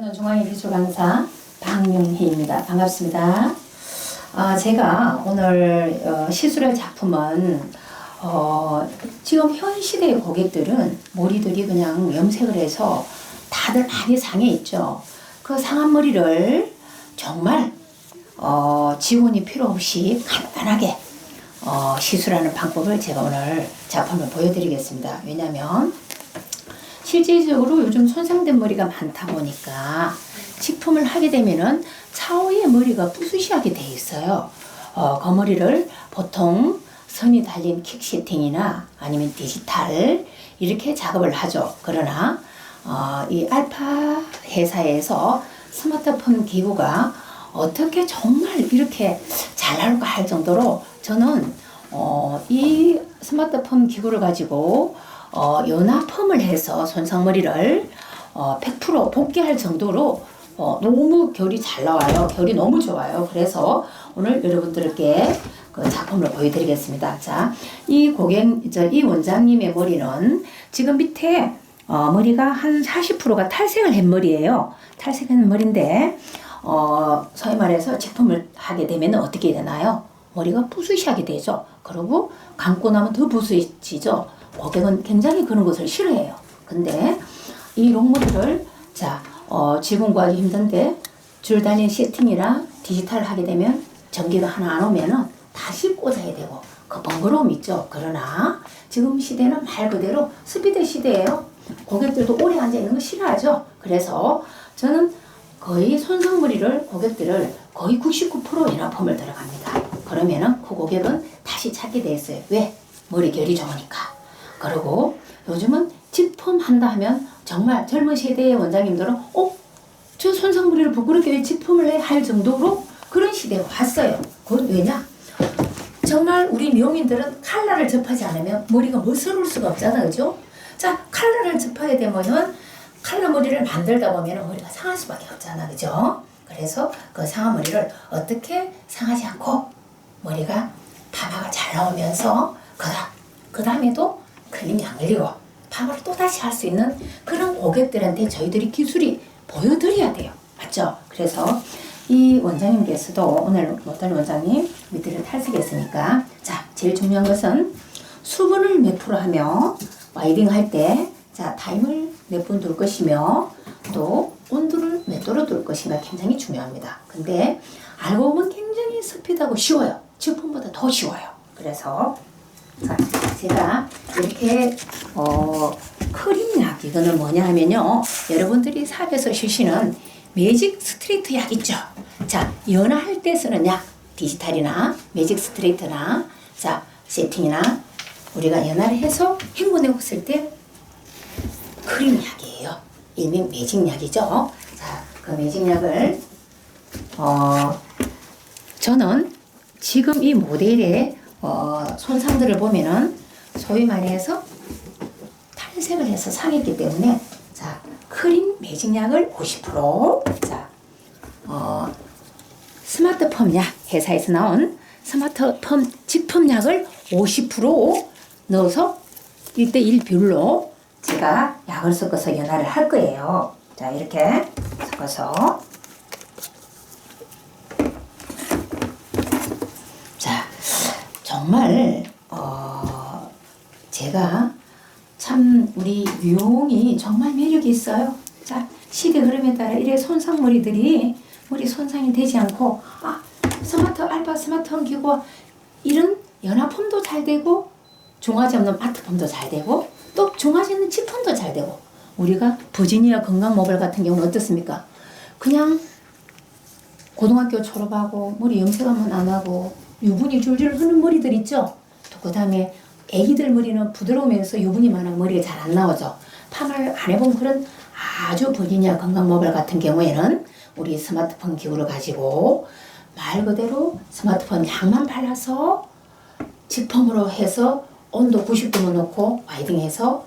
저는 중앙일 기술 강사 박명희입니다. 반갑습니다. 제가 오늘 시술할 작품은 지금 현 시대의 고객들은 머리들이 그냥 염색을 해서 다들 많이 상해 있죠. 그 상한 머리를 정말 지원이 필요 없이 간단하게 시술하는 방법을 제가 오늘 작품을 보여드리겠습니다. 왜냐하면 실질적으로 요즘 손상된 머리가 많다 보니까 식품을 하게 되면은 차후에 머리가 부스시하게 돼 있어요. 그 머리를 보통 선이 달린 킥 세팅이나 아니면 디지털 이렇게 작업을 하죠. 그러나 이 알파 회사에서 스마트폰 기구가 어떻게 정말 이렇게 잘 나올까 할 정도로 저는 이 스마트폰 기구를 가지고 연화펌을 해서 손상머리를 100% 복귀할 정도로 너무 결이 잘 나와요. 결이 너무 좋아요. 그래서 오늘 여러분들께 그 작품을 보여드리겠습니다. 자, 이 원장님의 머리는 지금 밑에 머리가 한 40%가 탈색을 한 머리예요. 탈색한 머리인데 소위 말해서 제품을 하게 되면 어떻게 되나요? 머리가 부스시하게 되죠. 그리고 감고 나면 더 부스시죠. 고객은 굉장히 그런 것을 싫어해요. 근데 이 롱머리를 지금 구하기 힘든데 줄 달린 세팅이나 디지털 하게 되면 전기가 하나 안 오면은 다시 꽂아야 되고 그 번거로움 있죠. 그러나 지금 시대는 말 그대로 스피드 시대예요. 고객들도 오래 앉아 있는 거 싫어하죠. 그래서 저는 거의 손상머리를 고객들을 거의 99% 연화펌을 들어갑니다. 그러면은 그 고객은 다시 찾게 돼 있어요. 왜? 머리 결이 좋으니까. 그리고 요즘은 집펌 한다 하면 정말 젊은 세대의 원장님들은 저 손상머리를 부끄럽게 왜 집펌을 할 정도로 그런 시대가 왔어요. 그건 왜냐? 정말 우리 미용인들은 칼라를 접하지 않으면 머리가 멋스러울 수가 없잖아, 그죠? 자, 칼라를 접하게 되면은 칼라 머리를 만들다 보면 머리가 상할 수밖에 없잖아, 그죠? 그래서 그 상한 머리를 어떻게 상하지 않고 머리가 파마가 잘 나오면서 그 다음에도 클림이 안 걸리고 파마를 또다시 할 수 있는 그런 고객들한테 저희들이 기술이 보여드려야 돼요. 맞죠? 그래서 이 원장님께서도 오늘 어떤 원장님 밑에를 탈색했으니까 제일 중요한 것은 수분을 몇 프로 하며 와이딩 할 때 타임을 몇 분 둘 것이며 또 온도를 몇 도로 둘 것인가 굉장히 중요합니다. 근데 알고 보면 굉장히 스피드하고 쉬워요. 제품보다 더 쉬워요. 그래서 제가 이렇게 크림약 이거는 뭐냐 하면요, 여러분들이 샵에서 쓰시는 매직 스트레이트 약 있죠. 연화할 때 쓰는 약, 디지털이나 매직 스트레이트나 세팅이나 우리가 연화를 해서 헹궈내고 쓸 때 크림약이에요. 일명 매직약이죠. 그 매직약을 저는 지금 이 모델의 손상들을 보면은 소위 말해서 탈색을 해서 상했기 때문에 크림 매직약을 50% 스마트펌 약 회사에서 나온 스마트펌 직품약을 50% 넣어서 1:1 비율로 제가 약을 섞어서 연화를 할 거예요. 이렇게 섞어서 정말 제가 참 우리 미용이 정말 매력이 있어요. 시대 흐름에 따라 이래 손상머리들이 머리 손상이 되지 않고 알파 스마트홈 기구와 이런 연화펌도 잘 되고 중화제 없는 마트펌도 잘 되고 또 중화제 있는 치펌도 잘 되고 우리가 버지니아 건강모발 같은 경우는 어떻습니까? 그냥 고등학교 졸업하고 머리 염색 한번 안 하고 유분이 줄줄 흐르는 머리들 있죠. 또 그 다음에 애기들 머리는 부드러우면서 유분이 많아 머리가 잘 안 나오죠. 파마를 안 해본 그런 아주 버지니아 건강모발 같은 경우에는 우리 스마트폰 기구를 가지고 말 그대로 스마트폰 약만 발라서 직펌으로 해서 온도 90도로 놓고 와이딩해서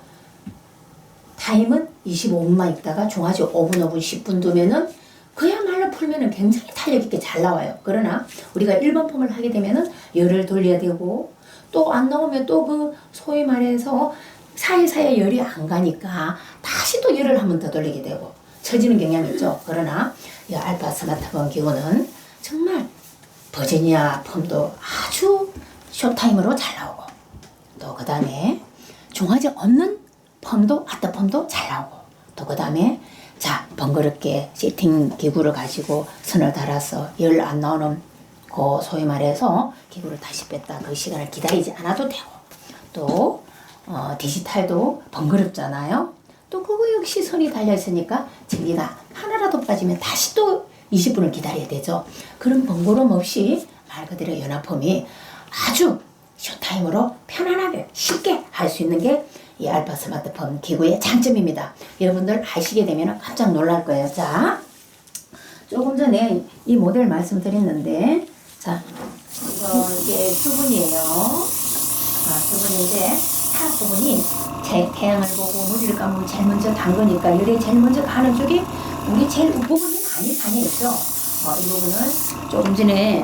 타임은 25분만 있다가 중화제 5분, 5분, 10분 두면은 그야말로 풀면은 굉장히 탄력 있게 잘 나와요. 그러나 우리가 일반 펌을 하게 되면은 열을 돌려야 되고 또 안 나오면 또 그 소위 말해서 사이사이 열이 안 가니까 다시 또 열을 한 번 더 돌리게 되고 처지는 경향이 있죠. 그러나 이 알파 스마트폰 기구는 정말 버지니아 펌도 아주 쇼타임으로 잘 나오고, 또 그 다음에 중화제 없는 펌도 아트 펌도 잘 나오고, 또 그 다음에 자 번거롭게 세팅 기구를 가지고 선을 달아서 열 안 나오는 그 소위 말해서 기구를 다시 뺐다 그 시간을 기다리지 않아도 되고, 또 디지털도 번거롭잖아요. 또 그거 역시 선이 달려 있으니까 전기가 하나라도 빠지면 다시 또 20분을 기다려야 되죠. 그런 번거로움 없이 말 그대로 연합펌이 아주 쇼타임으로 편안하게 쉽게 할 수 있는 게 이 알파 스마트폰 기구의 장점입니다. 여러분들 하시게 되면 깜짝 놀랄 거예요. 자, 조금 전에 이 모델 말씀드렸는데, 자, 이게 수분이에요. 수분인데 타 부분이 태양을 보고 물을 감으면 제일 먼저 담그니까 열이 제일 먼저 가는 쪽이 우리 제일 부분이 많이 다녀 있죠. 이 부분은 조금 전에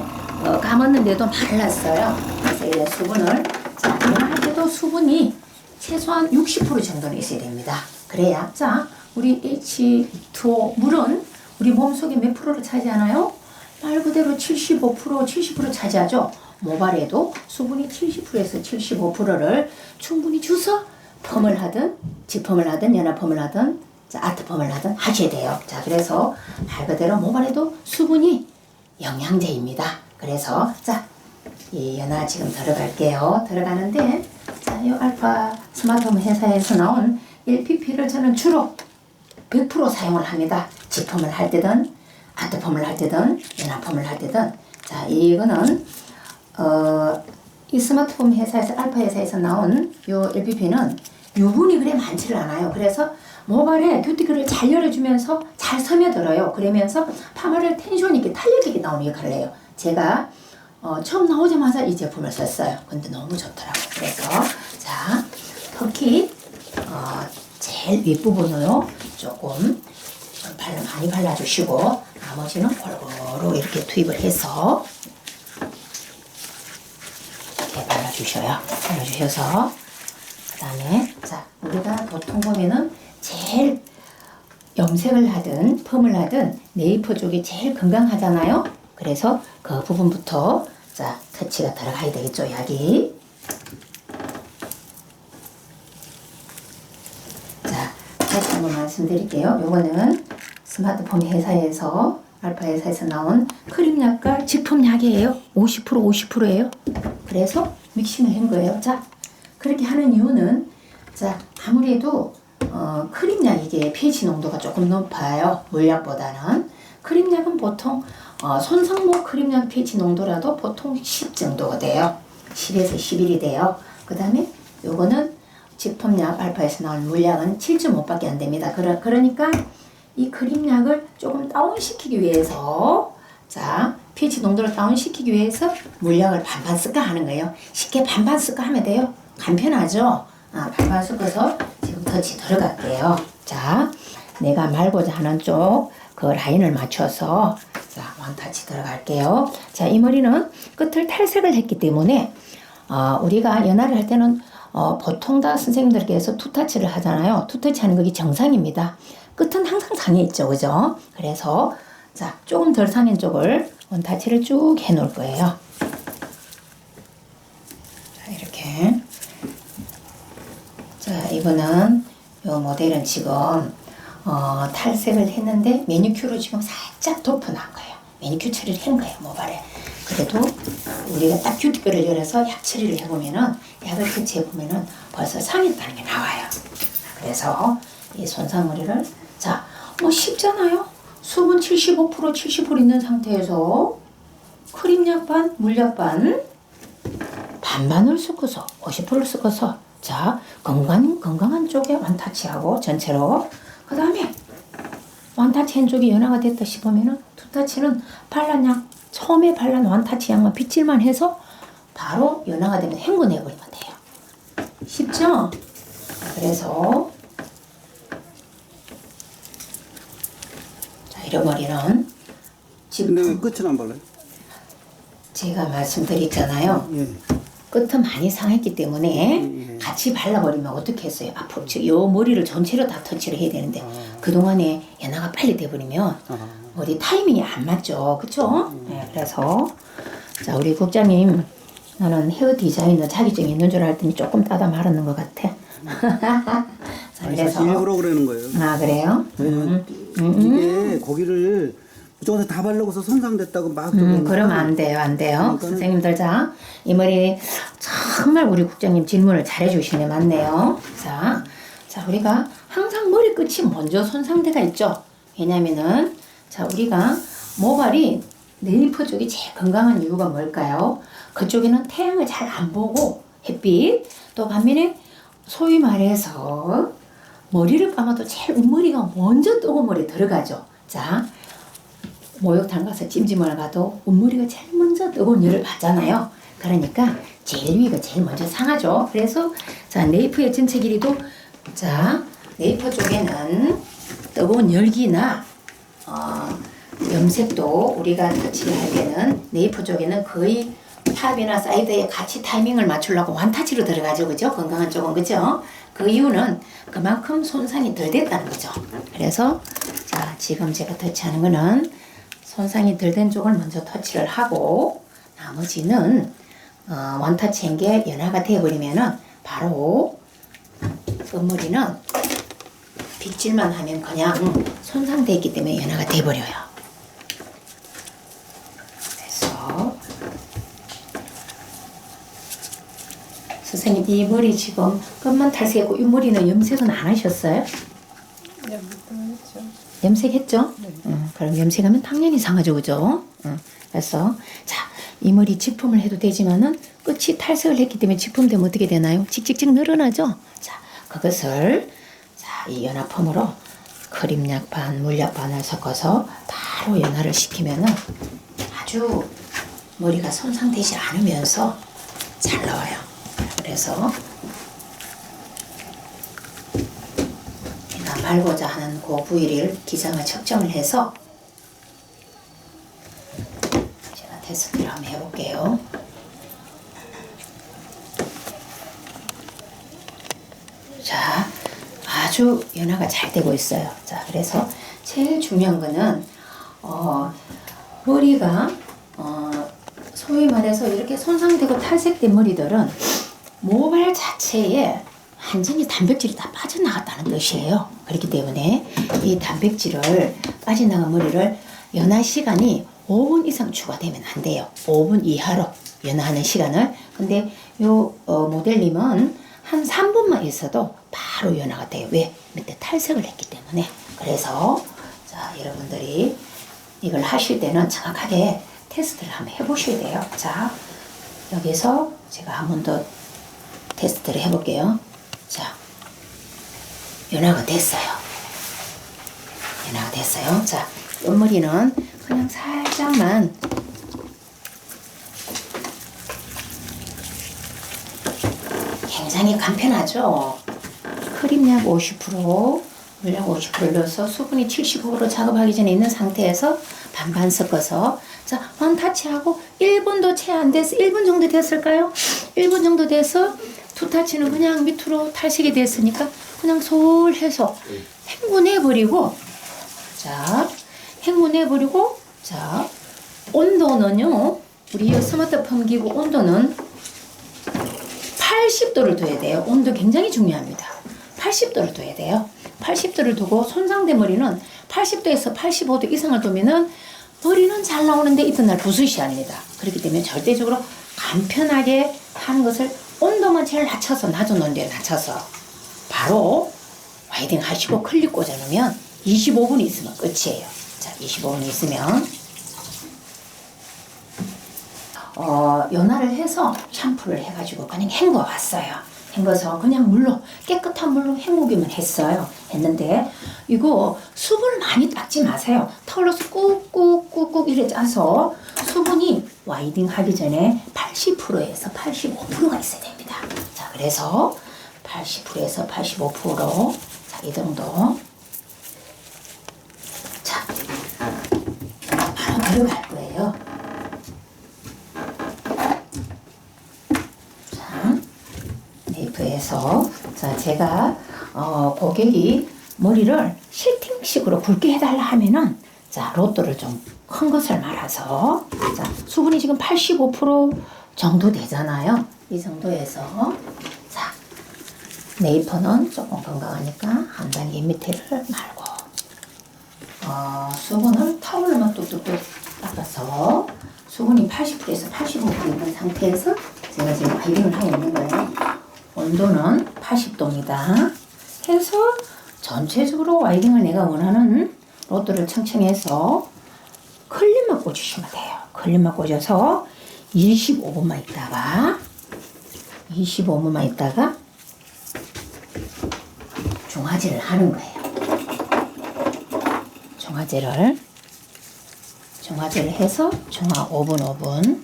감았는데도 말랐어요. 그래서 이 수분을, 자, 이거 할 때도 수분이 최소한 60% 정도는 있어야 됩니다. 그래야, 자, 우리 H2O 물은 우리 몸속에 몇 프로를 차지하나요? 말 그대로 75%, 70% 차지하죠. 모발에도 수분이 70%에서 75%를 충분히 주서 펌을 하든, 직펌을 하든, 연합펌을 하든, 자, 아트펌을 하든 하셔야 돼요. 자, 그래서 말 그대로 모발에도 수분이 영양제입니다. 그래서, 자, 이 연화 지금 들어갈게요. 들어가는데, 자, 이 알파 스마트홈 회사에서 나온 LPP를 저는 주로 100% 사용을 합니다. 직펌을 할 때든, 아트펌을 할 때든, 연합펌을 할 때든. 자, 이거는, 이 스마트홈 회사에서, 알파 회사에서 나온 요 LPP는 유분이 그래 많지를 않아요. 그래서 모발에 큐티클을 잘 열어주면서 잘 스며들어요. 그러면서 파마를 텐션 있게 탄력 있게 나오는 역할을 해요. 제가 처음 나오자마자 이 제품을 썼어요. 근데 너무 좋더라고요. 그래서 자, 특히 제일 윗부분으로 조금 많이 발라주시고 나머지는 골고루 이렇게 투입을 해서 이렇게 발라주셔서 그 다음에 자, 우리가 보통 보면은 제일 염색을 하든 펌을 하든 네이프 쪽이 제일 건강하잖아요. 그래서 그 부분부터 자 터치가 들어가야 되겠죠. 여기 자 다시 한번 말씀드릴게요. 요거는 스마트폰 회사에서 알파 회사에서 나온 크림약과 직품약이에요. 50% 50%예요. 그래서 믹싱을 한 거예요. 자 그렇게 하는 이유는 자 아무래도 크림약 이게 pH 농도가 조금 높아요. 물약보다는. 크림약은 보통 손상모 크림약 pH 농도라도 보통 10 정도가 돼요. 10에서 11이 돼요. 그 다음에 요거는 직품약 알파에서 나온 물약은 7.5밖에 안 됩니다. 그러니까 이 크림약을 조금 다운시키기 위해서 자 pH 농도를 다운시키기 위해서 물약을 반반 섞어 하는 거예요. 쉽게 반반 섞어 하면 돼요. 간편하죠? 반반 섞어서 지금 터치 들어갈게요. 자 내가 말고자 하는 쪽 그 라인을 맞춰서 자 원터치 들어갈게요. 자 이 머리는 끝을 탈색을 했기 때문에 우리가 연화를 할 때는 보통 다 선생님들께서 투터치를 하잖아요. 투터치 하는 것이 정상입니다. 끝은 항상 상해 있죠. 그죠? 그래서 자 조금 덜 상한 쪽을 원터치를 쭉 해 놓을 거예요. 자 이렇게 자 이거는 요 모델은 지금 탈색을 했는데 매니큐로 지금 살짝 덮어놓은 거예요. 매니큐 처리를 한 거예요. 모발에. 그래도 우리가 딱 큐티클을 열어서 약 처리를 해보면은 약을 터치해보면은 벌써 상했다는 게 나와요. 그래서 이 손상머리를 자 뭐 쉽잖아요. 수분 75% 70% 있는 상태에서 크림약 반 물약 반 반반을 섞어서 50%를 섞어서 자 건강한 쪽에 원터치하고 전체로 그 다음에 원터치 한쪽이 연화가 됐다 싶으면은 투터치는 발란 약 처음에 발란 원터치 약만 빗질만 해서 바로 연화가 되면 헹궈내버리면 돼요. 쉽죠? 그래서 자 이런 머리는 근데 왜 끝은 안 발라요? 제가 말씀드렸잖아요. 예. 끝은 많이 상했기 때문에 예. 같이 발라버리면 어떻게 했어요? 앞으로 요 머리를 전체로 다 터치를 해야 되는데 그동안에 연화가 빨리 돼버리면 머리 타이밍이 안 맞죠. 그쵸? 네, 그래서 자 우리 국장님 나는 헤어 디자이너 자격증이 있는 줄 알았더니 조금 따다 말았는 것 같아. 자, 아니, 사실 일부러 그러는 거예요. 아 그래요? 왜냐면 이게 거기를 무조건 다 바르고서 손상됐다고 막 그러면 안 돼요, 안 돼요. 그러니까는- 선생님들, 자, 이 머리 정말 우리 국장님 질문을 잘해주시네, 맞네요. 자, 우리가 항상 머리 끝이 먼저 손상대가 있죠. 왜냐면은, 자, 우리가 모발이 네이프 쪽이 제일 건강한 이유가 뭘까요? 그쪽에는 태양을 잘 안 보고 햇빛, 또 반면에 소위 말해서 머리를 감아도 제일 앞머리가 먼저 뜨거운 머리에 들어가죠. 자, 목욕탕 가서 찜찜을 가도 앞머리가 제일 먼저 뜨거운 열을 받잖아요. 그러니까 제일 위가 제일 먼저 상하죠. 그래서 자 네이프의 전체 길이도 자 네이프 쪽에는 뜨거운 열기나 염색도 우리가 터치를 할 때는 네이프 쪽에는 거의 탑이나 사이드에 같이 타이밍을 맞추려고 완타치로 들어가죠. 그죠? 건강한 쪽은 그죠? 그 이유는 그만큼 손상이 덜 됐다는 거죠. 그래서 자 지금 제가 터치하는 거는 손상이 덜 된 쪽을 먼저 터치를 하고 나머지는 원터치한 게 연화가 되어버리면은 바로 앞머리는 빗질만 하면 그냥 손상되어 있기 때문에 연화가 되어버려요. 그래서 선생님 이 머리 지금 끝만 탈색했고 이 머리는 염색은 안 하셨어요? 염색했죠? 네. 그럼 염색하면 당연히 상하죠, 그죠? 그래서 자, 이 머리 직품을 해도 되지만은 끝이 탈색을 했기 때문에 직품 되면 어떻게 되나요? 찍찍찍 늘어나죠? 자, 그것을 자, 이 연화펌으로 크림약 반, 물약 반을 섞어서 바로 연화를 시키면은 아주 머리가 손상되지 않으면서 잘 나와요. 그래서 말고자 하는 그 부위를 기장을 측정을 해서 제가 테스트를 한번 해볼게요. 자, 아주 연화가 잘 되고 있어요. 자, 그래서 제일 중요한 거는 머리가 소위 말해서 이렇게 손상되고 탈색된 머리들은 모발 자체에 완전히 단백질이 다 빠져나갔다는 뜻이에요. 그렇기 때문에 이 단백질을 빠져나간 머리를 연화 시간이 5분 이상 추가되면 안 돼요. 5분 이하로 연화하는 시간을. 근데 요 모델님은 한 3분만 있어도 바로 연화가 돼요. 왜? 밑에 탈색을 했기 때문에. 그래서 자 여러분들이 이걸 하실 때는 정확하게 테스트를 한번 해보셔야 돼요. 자 여기서 제가 한 번 더 테스트를 해볼게요. 자, 연화가 됐어요. 연화가 됐어요. 자, 옆머리는 그냥 살짝만 굉장히 간편하죠. 크림약 50%, 물약 50%를 넣어서 수분이 75% 작업하기 전에 있는 상태에서 반반 섞어서 자, 원타치하고 1분도 채 안 돼서 1분 정도 됐을까요? 1분 정도 돼서 두 타치는 그냥 밑으로 탈색이 됐으니까 그냥 솔해서 헹궈내버리고 자 헹궈내버리고 자 온도는요 우리 스마트폰 기구 온도는 80도를 둬야 돼요. 온도 굉장히 중요합니다. 80도를 둬야 돼요. 80도를 두고 손상된 머리는 80도에서 85도 이상을 두면은 머리는 잘 나오는데 이튿날 부스시 아닙니다. 그렇기 때문에 절대적으로 간편하게 하는 것을 온도만 제일 낮춰서 낮은 온도에 낮춰서 바로 와이딩 하시고 클립 꽂아 놓으면 25분 있으면 끝이에요. 자, 25분 있으면 연화를 해서 샴푸를 해가지고 그냥 헹궈 왔어요. 헹궈서 그냥 물로 깨끗한 물로 헹구기만 했는데 이거 수분을 많이 닦지 마세요. 털로서 꾹꾹꾹꾹 이래 짜서 수분이 와이딩 하기 전에 80%에서 85%가 있어야 됩니다. 자, 그래서 80%에서 85% 자, 이 정도 자, 바로 들어갈 거예요. 제가 고객이 머리를 실팅식으로 굵게 해달라 하면은 자 로또를 좀 큰 것을 말아서 자 수분이 지금 85% 정도 되잖아요. 이 정도에서 자 네이퍼는 조금 건강하니까 한 단계 밑에를 말고 수분을 타올로만 뚝뚝뚝 닦아서 수분이 80%에서 85% 있는 상태에서 제가 지금 와이딩을 하고 있는 거예요. 온도는 80도입니다. 해서 전체적으로 와이딩을 내가 원하는 로또를 청청해서 클립만 꽂으시면 돼요. 클립만 꽂아서 25분만 있다가 중화제를 하는 거예요. 중화제를 해서 중화 5분.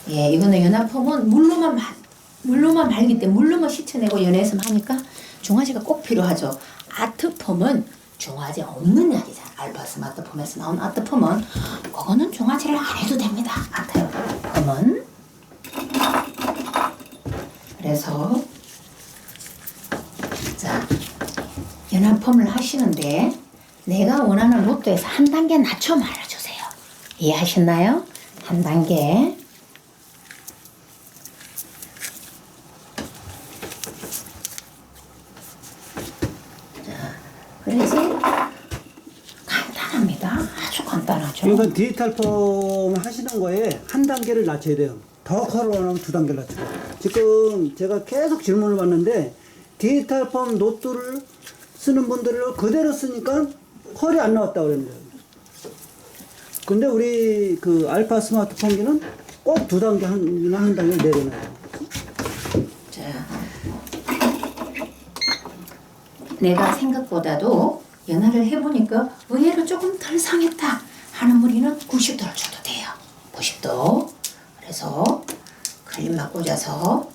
예, 이거는 연화폼은 물로만 말기 때문에 물로만 씻어내고 연해서 하니까 중화제가 꼭 필요하죠. 아트폼은 중화제 없는 약이잖아. 알파 스마트폼에서 나온 아트폼은 그거는 중화제를 안 해도 됩니다. 아트폼은 그래서 자 연화폼을 하시는데 내가 원하는 로또에서 한 단계 낮춰 말아주세요. 이해하셨나요? 한 단계. 그래서 간단합니다. 아주 간단하죠. 그러니까 디지털 폼 하시는 거에 한 단계를 낮춰야 돼요. 더 커러하면 두 단계를 낮추고. 지금 제가 계속 질문을 받는데 디지털 폼 노트를 쓰는 분들을 그대로 쓰니까 컬이 안 나왔다고 그러는 거예요. 근데 우리 그 알파 스마트 폼기는 꼭 두 단계 한 단계를 내려놔요. 자, 내가 생각보다도 연화를 해보니까 의외로 조금 덜 상했다 하는 머리는 90도를 줘도 돼요. 90도. 그래서 클립만 꽂아서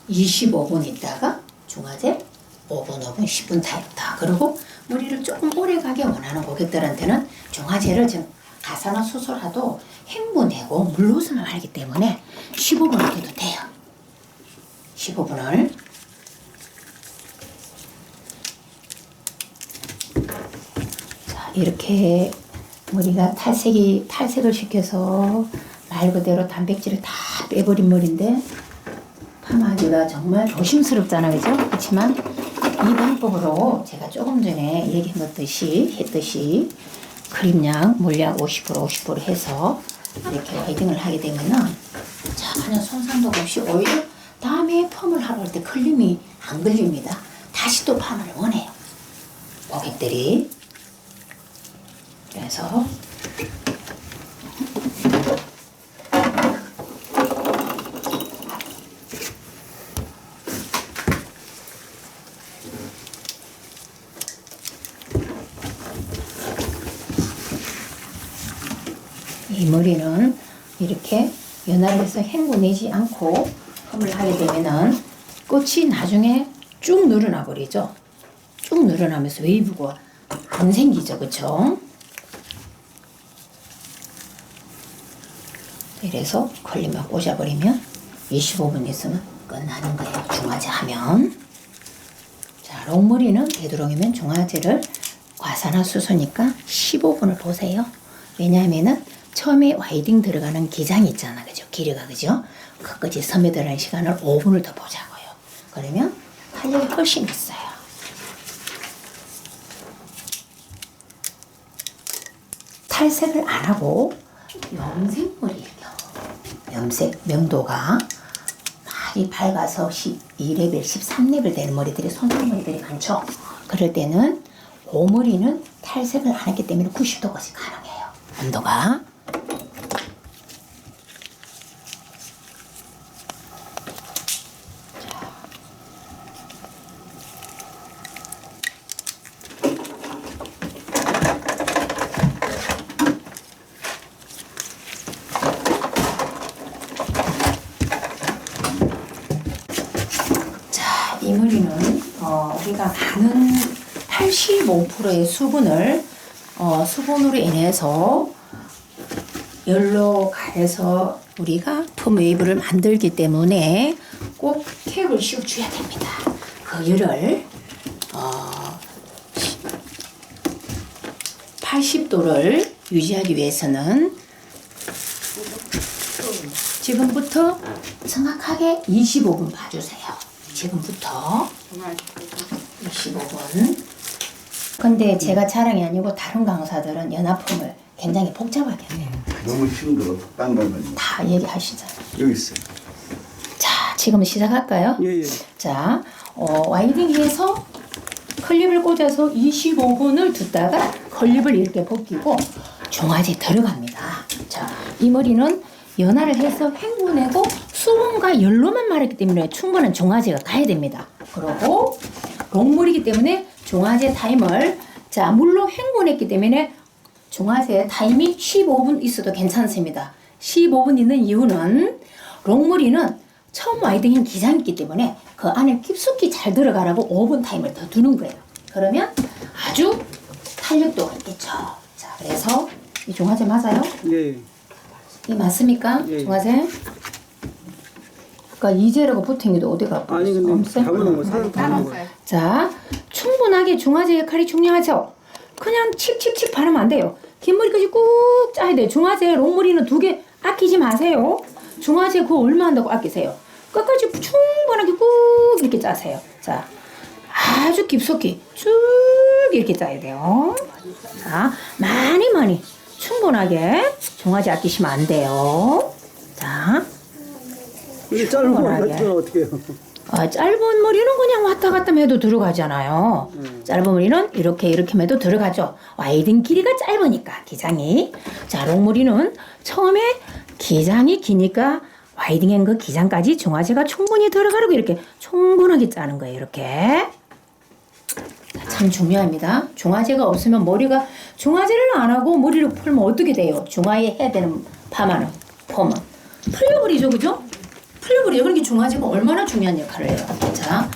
25분 있다가 중화제 5분, 10분 타입다. 그리고 머리를 조금 오래 가게 원하는 고객들한테는 중화제를 좀 가사나 수술하도 헹구내고 물로서만 말기 때문에 15분을 해도 돼요. 15분을. 자, 이렇게 머리가 탈색을 시켜서 말 그대로 단백질을 다 빼버린 머리인데 파마하기가 정말 조심스럽잖아, 그죠? 그렇지만 이 방법으로 제가 조금 전에 했듯이 크림량, 물약 50% 해서 이렇게 와이딩을 하게 되면은 전혀 손상도 없이 오히려 다음에 펌을 하러 올 때 클림이 안 걸립니다. 다시 또 펌을 원해요. 고객들이. 그래서 이 머리는 이렇게 연화를 해서 헹구내지 않고 펌을 하게 되면은 끝이 나중에 쭉 늘어나 버리죠. 쭉 늘어나면서 웨이브가 안 생기죠. 그쵸? 이래서 클립만 꽂아버리면 25분 있으면 끝나는 거예요. 중화제 하면. 자, 롱머리는 되도록이면 중화제를 과산화 수소니까 15분을 보세요. 왜냐하면은 처음에 와이딩 들어가는 기장이 있잖아. 그죠? 길이가, 그죠? 그까지 스며들어가는 시간을 5분을 더 보자고요. 그러면 탄력이 훨씬 있어요. 탈색을 안 하고 염색머리예요. 염색 명도가 많이 밝아서 12레벨, 13레벨 되는 머리들이 손상머리들이 많죠. 그럴 때는 그 머리는 탈색을 안 했기 때문에 90도까지 가능해요. 온도가. 이 머리는 우리가 많은 85%의 수분을 수분으로 인해서 열로 가해서 우리가 펌 웨이브를 만들기 때문에 꼭 케어 탄력을 씌워줘야 됩니다. 그 열을 80도를 유지하기 위해서는 지금부터 정확하게 25분 봐주세요. 지금부터 25분. 근데 제가 자랑이 아니고 다른 강사들은 연합품을 굉장히 복잡하게 해요. 너무 힘들어. 딴 거는 다 얘기하시잖아요. 여기 있어요. 자, 지금 시작할까요? 예, 예. 자, 와이딩해서 클립을 꽂아서 25분을 두다가 클립을 이렇게 벗기고 종아지 들어갑니다. 자, 이 머리는 연화를 해서 헹구내고 수분과 열로만 말했기 때문에 충분한 종아지가 가야 됩니다. 그리고 롱물이기 때문에 종아지 타임을 자 물로 헹구냈기 때문에 종아지의 타임이 15분 있어도 괜찮습니다. 15분 있는 이유는 롱무리는 처음 와이딩인 기장이 있기 때문에 그 안에 깊숙이 잘 들어가라고 5분 타임을 더 두는 거예요. 그러면 아주 탄력도가 있겠죠. 자, 그래서 이 종아지 맞아요? 예. 이 맞습니까? 예. 종아지? 아까 이제라고 붙은게도 어디 갖고 아니 있어? 근데 없어요? 담는 거 사람 담는 거. 자, 충분하게 종아지 역할이 중요하죠. 그냥 칙칙칙 바르면 안 돼요. 긴 머리까지 꾹 짜야 돼요. 종아지 롱머리는 2개 아끼지 마세요. 종아지 그거 얼마 한다고 아끼세요. 끝까지 충분하게 꾹 이렇게 짜세요. 자, 아주 깊숙이 쭉 이렇게 짜야 돼요. 자, 많이 충분하게 종아지 아끼시면 안 돼요. 자, 이게 짧은 거 충분하게. 어떻게 해요? 짧은 머리는 그냥 왔다 갔다 해도 들어가잖아요. 짧은 머리는 이렇게 해도 들어가죠. 와이딩 길이가 짧으니까 기장이. 자, 롱머리는 처음에 기장이 기니까 와이딩한 그 기장까지 종아지가 충분히 들어가려고 이렇게 충분하게 짜는 거예요. 이렇게. 참 중요합니다. 종아지가 없으면 머리가 종아지를 안 하고 머리를 풀면 어떻게 돼요? 종아리에 해야 되는 파마는 폼은 풀려버리죠, 그죠? 풀려버려요. 그러니까 종아지가 얼마나 중요한 역할을 해요. 자,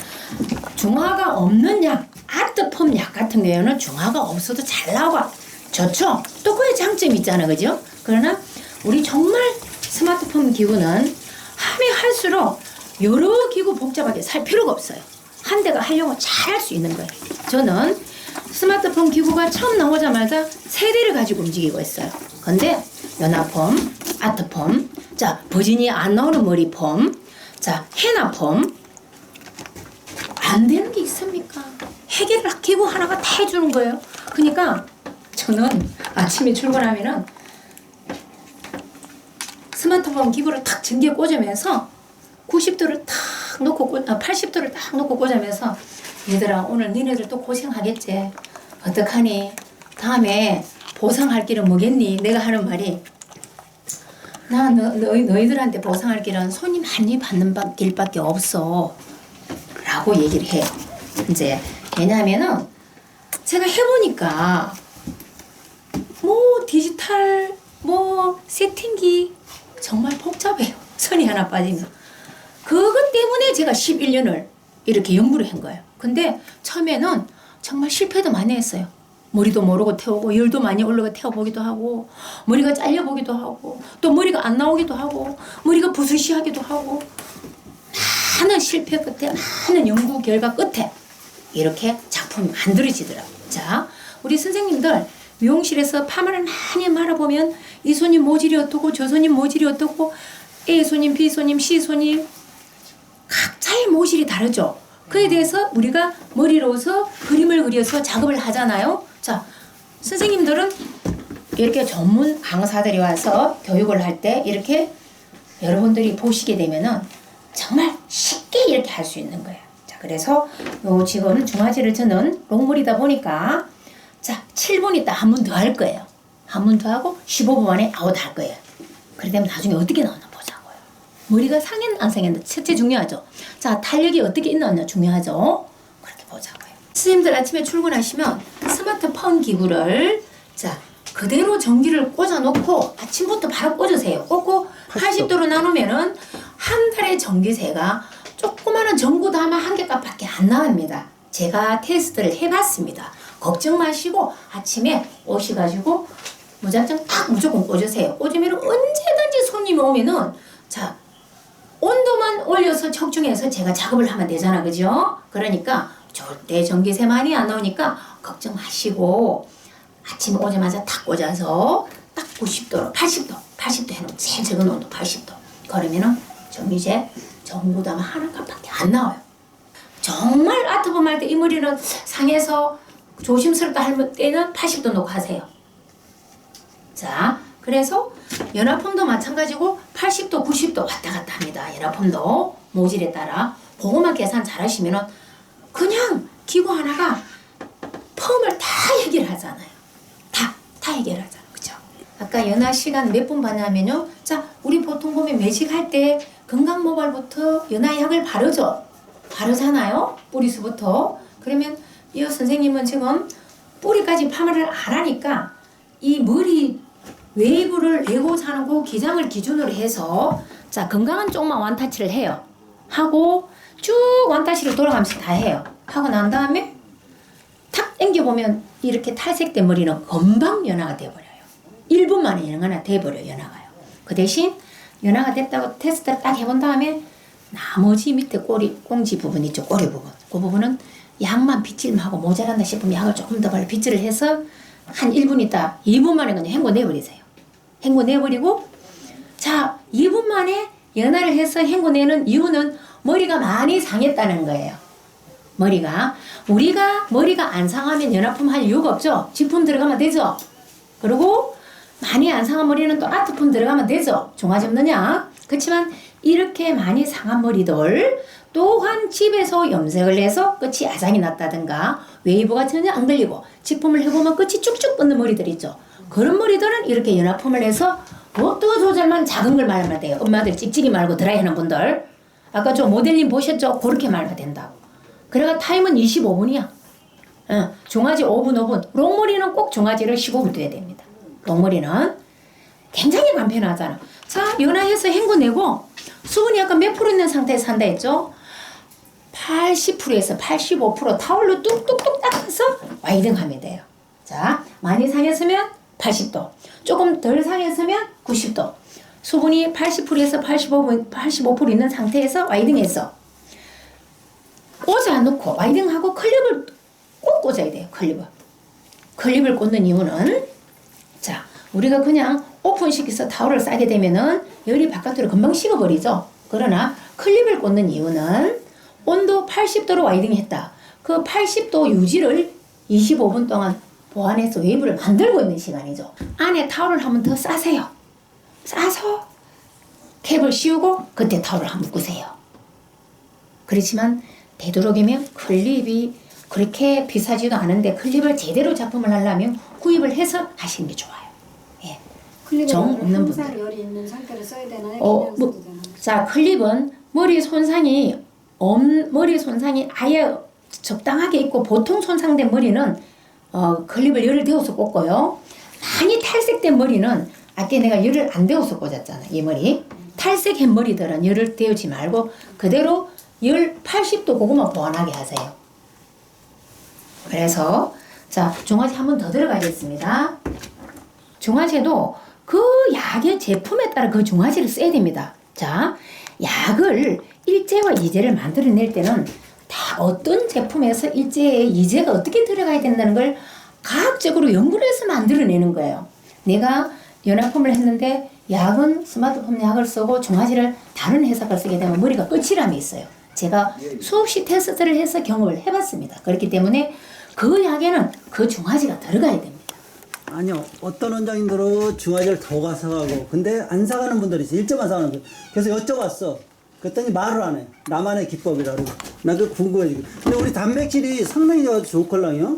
중화가 없는 약, 아트펌 약 같은 경우는 중화가 없어도 잘 나와. 좋죠? 또 그의 장점이 있잖아, 그죠? 그러나 우리 정말 스마트폰 기구는 하면 할수록 여러 기구 복잡하게 살 필요가 없어요. 한 대가 하려고 잘 할 수 있는 거예요. 저는 스마트폰 기구가 처음 나오자마자 3대를 가지고 움직이고 있어요. 근데 연화폼, 아트폼, 자, 버진이 안 나오는 머리폼, 자, 헤나폼. 안 되는 게 있습니까? 해결을 기구 하나가 다 해주는 거예요. 그러니까 저는 아침에 출근하면은 스마트폰 기구를 탁 전기에 꽂으면서 90도를 탁 놓고 80도를 딱 놓고 꽂으면서 얘들아 오늘 니네들 또 고생하겠지. 어떡하니? 다음에 보상할 길은 뭐겠니? 내가 하는 말이 너희들한테 보상할 길은 손이 많이 받는 길밖에 없어 라고 얘기를 해요. 이제 왜냐하면은 제가 해보니까 뭐 디지털 뭐 세팅기 정말 복잡해요. 선이 하나 빠지면. 그것 때문에 제가 11년을 이렇게 연구를 한 거예요. 근데 처음에는 정말 실패도 많이 했어요. 머리도 모르고 태우고 열도 많이 올라가 태워보기도 하고 머리가 잘려보기도 하고 또 머리가 안 나오기도 하고 머리가 부스시하기도 하고 많은 실패 끝에 많은 연구 결과 끝에 이렇게 작품이 만들어지더라고요. 자, 우리 선생님들 미용실에서 파마를 많이 말아보면 이 손님 모질이 어떻고 저 손님 모질이 어떻고 A 손님, B 손님, C 손님 각자의 모질이 다르죠. 그에 대해서 우리가 머리로서 그림을 그려서 작업을 하잖아요. 자, 선생님들은 이렇게 전문 강사들이 와서 교육을 할 때 이렇게 여러분들이 보시게 되면은 정말 쉽게 이렇게 할 수 있는 거예요. 자, 그래서 요 지금 중화지를 저는 롱물이다 보니까 자, 7분 있다 한 번 더 할 거예요. 한 번 더 하고 15분 만에 아웃 할 거예요. 그러면 나중에 어떻게 나오나 보자고요. 머리가 상했나 안 상했나 첫째 중요하죠. 자, 탄력이 어떻게 있나 중요하죠. 그렇게 보자고요. 선생님들 아침에 출근하시면 스마트폰 기구를 자 그대로 전기를 꽂아놓고 아침부터 바로 꽂으세요. 꽂고 80도로 나누면은 한 달의 전기세가 조그마한 전구 담아 한 개값밖에 안 나옵니다. 제가 테스트를 해봤습니다. 걱정 마시고 아침에 오셔가지고 무작정 딱 무조건 꽂으세요. 꽂으면 언제든지 손님이 오면은 자 온도만 올려서 척중해서 제가 작업을 하면 되잖아, 그죠? 그러니까 절대 전기세 많이 안 나오니까 걱정 마시고 아침에 오자마자 탁 꽂아서 딱 90도로 80도 해놓으면 제일 적은 온도 80도. 그러면은 전기세 전부 다 하나 값밖에 안 나와요. 정말 아트범 할 때 이 머리는 상해서 조심스럽다 할 때는 80도 놓고 하세요. 자, 그래서 연화폼도 마찬가지고 80도, 90도 왔다 갔다 합니다. 연화폼도 모질에 따라 그것만 계산 잘 하시면은 그냥 기구 하나가 펌을 다 해결하잖아요. 다 해결하잖아요. 그죠? 아까 연화 시간 몇 분 봤냐면요. 자, 우리 보통 보면 매직할 때 건강모발부터 연화약을 바르죠. 바르잖아요. 뿌리수부터. 그러면 이 선생님은 지금 뿌리까지 파마를 안 하니까 이 머리 웨이브를 내고자 하는 그 기장을 기준으로 해서 자 건강한 쪽만 완타치를 해요. 하고 쭉 완타치를 돌아가면서 다 해요. 하고 난 다음에 탁 당겨보면 이렇게 탈색된 머리는 금방 연화가 돼버려요. 1분 만에 연화가 돼버려요. 연화가요. 그 대신 연화가 됐다고 테스트를 딱 해본 다음에 나머지 밑에 꼬리 꽁지 부분 있죠. 꼬리 부분. 그 부분은 약만 빗질하고 모자란다 싶으면 약을 조금 더 발라 빗질을 해서 한 1분 있다 2분 만에 그냥 헹궈 내버리세요. hen고 내버리고 자 2분 만에 연화를 해서 헹궈 내는 이유는 머리가 많이 상했다는 거예요. 우리가 머리가 안 상하면 연화품 할 이유가 없죠. 진품 들어가면 되죠. 그리고 많이 안 상한 머리는 또 아트품 들어가면 되죠. 종아지 없느냐. 그렇지만 이렇게 많이 상한 머리들 또한 집에서 염색을 해서 끝이 아작이 났다든가 웨이브가 전혀 안 걸리고 직품을 해보면 끝이 쭉쭉 뻗는 머리들 있죠. 그런 머리들은 이렇게 연화폼을 해서 어떤 조절만 작은 걸 말하면 돼요. 엄마들 찍찍이 말고 드라이 하는 분들 아까 저 모델님 보셨죠? 그렇게 말하면 된다고. 그래가 타임은 25분이야. 종아지 5분. 롱머리는 꼭 종아지를 15분 둬야 됩니다. 롱머리는 굉장히 간편하잖아. 자, 연화해서 헹궈내고 수분이 약간 몇 프로 있는 상태에서 한다 했죠? 80%에서 85% 타올로 뚝뚝뚝 닦아서 와이딩 하면 돼요. 자, 많이 상했으면 80도, 조금 덜 상했으면 90도. 수분이 80%에서 85% 있는 상태에서 와이딩해서 꽂아 놓고 와이딩하고 클립을 꼭 꽂아야 돼요. 클립을 꽂는 이유는 자, 우리가 그냥 오픈시켜서 타올을 싸게 되면은 열이 바깥으로 금방 식어버리죠. 그러나 클립을 꽂는 이유는 온도 80도로 와이딩했다. 그 80도 유지를 25분 동안 보완해서 웨이브를 만들고 있는 시간이죠. 안에 타올을 한번 더 싸세요. 싸서 캡을 씌우고 그때 타올을 한번 묶으세요. 그렇지만 되도록이면 클립이 그렇게 비싸지도 않은데 클립을 제대로 작품을 하려면 구입을 해서 하시는 게 좋아요. 예. 정 없는 분들. 열이 있는 상태로 써야 되나요? 그냥 써도 되나요? 자, 클립은 머리 손상이 아예 적당하게 있고 보통 손상된 머리는 클립을 열을 데워서 꽂고요. 많이 탈색된 머리는 아까 내가 열을 안 데워서 꽂았잖아. 이 머리. 탈색한 머리들은 열을 데우지 말고 그대로 열 80도 그것만 보완하게 하세요. 그래서 자, 종아지 한 번 더 들어가겠습니다. 종아지도 그 약의 제품에 따라 그 종아지를 써야 됩니다. 자, 약을 일제와 이제를 만들어낼 때는 다 어떤 제품에서 일제에 이제가 어떻게 들어가야 된다는 걸 과학적으로 연구를 해서 만들어내는 거예요. 내가 연화폼을 했는데 약은 스마트폼 약을 쓰고 종아지를 다른 회사 걸 쓰게 되면 머리가 끝이람이 있어요. 제가 수없이 테스트를 해서 경험을 해봤습니다. 그렇기 때문에 그 약에는 그 종아지가 들어가야 됩니다. 아니요, 어떤 원장님들은 중화제를 더 가서 가고, 근데 안 사가는 분들이 있어. 1점 안 사가는 분들. 그래서 여쭤봤어. 그랬더니 말을 안 해. 나만의 기법이라 그러고. 나 그거 궁금해 지금. 근데 우리 단백질이 상당히 좋걸랑요.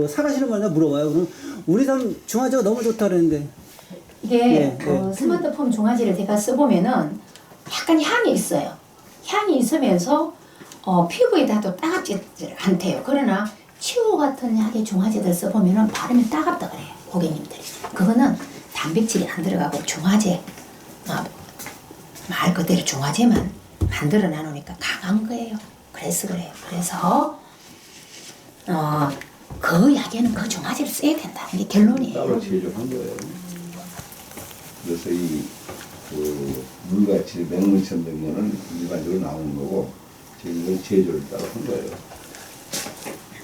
사가시는 분한테 물어봐요. 그럼 우리 중화제가 너무 좋다 그랬는데. 이게 스마트폼 종아지를 제가 써보면은 약간 향이 있어요. 향이 있으면서 피부에 닿아도 따갑지 않대요. 그러나 치오 같은 약의 종아제들 써보면은 바르면 따갑다 그래요. 고객님들이. 그거는 단백질이 안 들어가고 종아제 말 그대로 종아제만 만들어 놔놓으니까 강한 거예요. 그래서 그래요. 그래서 그 약에는 그 종아제를 써야 된다는 게 결론이에요. 따로 제조한 거예요. 그래서 이 그 물같이 맹물처럼 된 거는 일반적으로 나오는 거고 저희는 제조를 따라 한 거예요.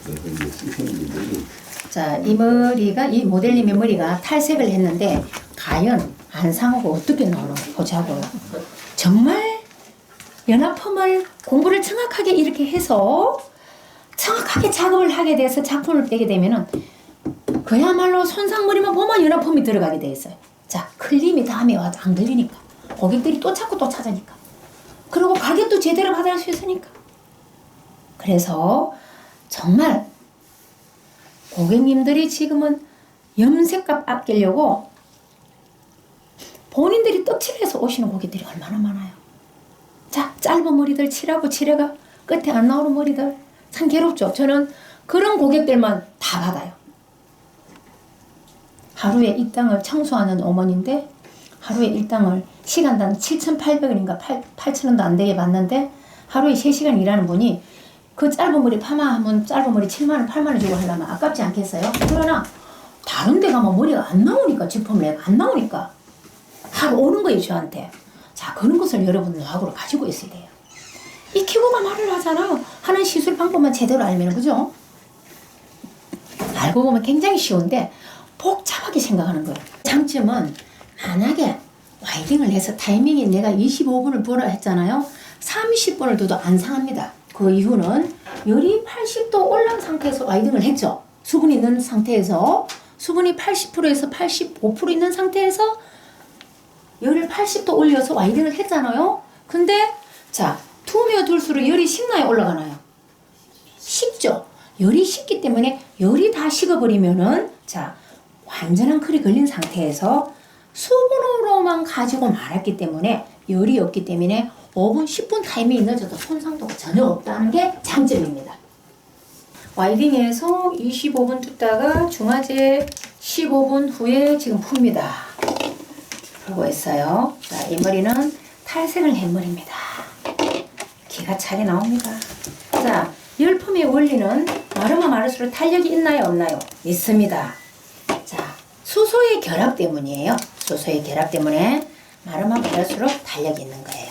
그래서 이제 쓰시는 분들이 자, 이 머리가, 이 모델님의 머리가 탈색을 했는데 과연 안 상하고 어떻게 나오나 보자고요. 정말 연합펌을 공부를 정확하게 이렇게 해서 정확하게 작업을 하게 돼서 작품을 빼게 되면은 그야말로 손상머리만 보면 연합펌이 들어가게 돼 있어요. 자, 클림이 다음에 와도 안 걸리니까. 고객들이 또 찾고 또 찾으니까. 그리고 가격도 제대로 받을 수 있으니까. 그래서 정말 고객님들이 지금은 염색값 아끼려고 본인들이 떡칠해서 오시는 고객들이 얼마나 많아요. 자, 짧은 머리들 칠하고 칠해가 끝에 안 나오는 머리들 참 괴롭죠. 저는 그런 고객들만 다 받아요. 하루에 일당을 청소하는 어머니인데 하루에 일당을 시간당 7,800원인가 8,000원도 안 되게 받는데 하루에 3시간 일하는 분이 그 짧은 머리 파마하면 짧은 머리 7만원 8만원 주고 하려면 아깝지 않겠어요? 그러나 다른 데 가면 머리가 안 나오니까 제품을 내가 안 나오니까 하러 오는 거예요 저한테. 자, 그런 것을 여러분 노하우로 가지고 있어야 돼요. 익히고가 말을 하잖아. 하는 시술 방법만 제대로 알면, 그죠? 알고 보면 굉장히 쉬운데 복잡하게 생각하는 거예요. 장점은 만약에 와이딩을 해서 타이밍이 내가 25분을 보라 했잖아요. 30분을 둬도 안 상합니다. 그 이유는 열이 80도 올라온 상태에서 와이딩을 했죠. 수분이 있는 상태에서 수분이 80%에서 85% 있는 상태에서 열을 80도 올려서 와이딩을 했잖아요. 근데 자, 두며 둘수록 열이 식나요? 올라가나요? 식죠. 열이 식기 때문에 열이 다 식어버리면은 자, 완전한 클이 걸린 상태에서 수분으로만 가지고 말았기 때문에 열이 없기 때문에 5분, 10분 타이밍이 늦어도 손상도가 전혀 없다는 게 장점입니다. 와이딩에서 25분 뜯다가 중화제 15분 후에 지금 풉니다. 하고 있어요. 자, 이 머리는 탈색을 한 머리입니다. 기가 차게 나옵니다. 자, 열펌의 원리는 마르면 마를수록 탄력이 있나요? 없나요? 있습니다. 자, 수소의 결합 때문이에요. 수소의 결합 때문에 마르면 마를수록 탄력이 있는 거예요.